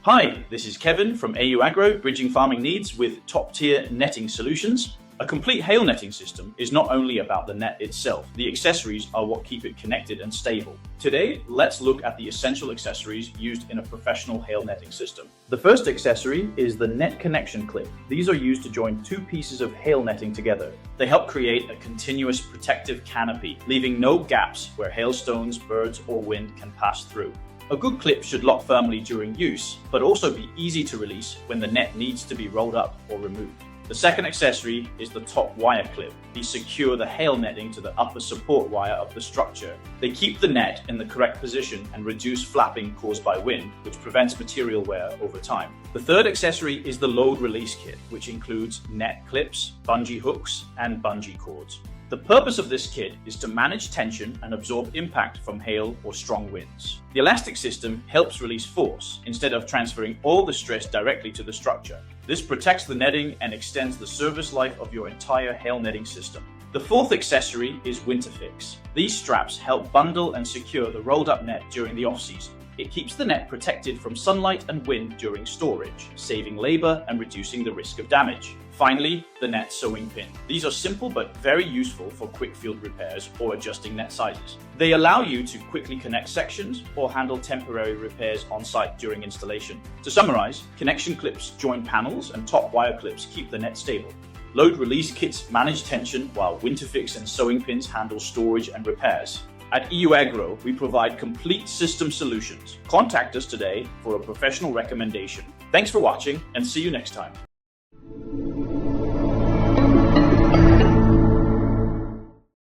Hi, this is Kevin from EyouAgro, bridging farming needs with top-tier netting solutions. A complete hail netting system is not only about the net itself, the accessories are what keep it connected and stable. Today, let's look at the essential accessories used in a professional hail netting system. The first accessory is the net connection clip. These are used to join two pieces of hail netting together. They help create a continuous protective canopy, leaving no gaps where hailstones, birds, or wind can pass through. A good clip should lock firmly during use, but also be easy to release when the net needs to be rolled up or removed. The second accessory is the top wire clip. These secure the hail netting to the upper support wire of the structure. They keep the net in the correct position and reduce flapping caused by wind, which prevents material wear over time. The third accessory is the load release kit, which includes net clips, bungee hooks, and bungee cords. The purpose of this kit is to manage tension and absorb impact from hail or strong winds. The elastic system helps release force instead of transferring all the stress directly to the structure. This protects the netting and extends the service life of your entire hail netting system. The fourth accessory is Winterfix. These straps help bundle and secure the rolled up net during the off-season. It keeps the net protected from sunlight and wind during storage, saving labor and reducing the risk of damage. Finally, the net sewing pin. These are simple but very useful for quick field repairs or adjusting net sizes. They allow you to quickly connect sections or handle temporary repairs on site during installation. To summarize, connection clips join panels and top wire clips keep the net stable. Load release kits manage tension while Winterfix and sewing pins handle storage and repairs. At EyouAgro, we provide complete system solutions. Contact us today for a professional recommendation. Thanks for watching and see you next time.